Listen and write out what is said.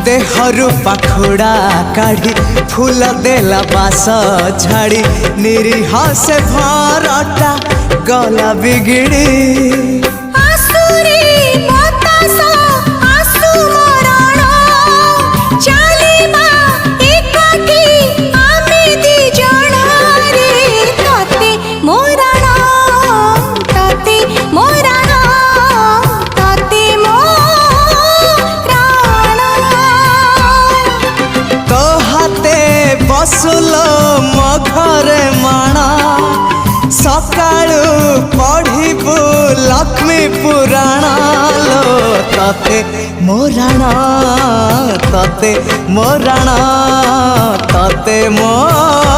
देहरु पाखुड़ा काढ़ी फूल देला बास झाड़ी निरीह से भरटा गला बिगिड़ी बसुलो मो घरे माणा सकाळु पढ़िबु लक्ष्मी पुराण लो तते मोराणा तते मोराणा तते मोराणा।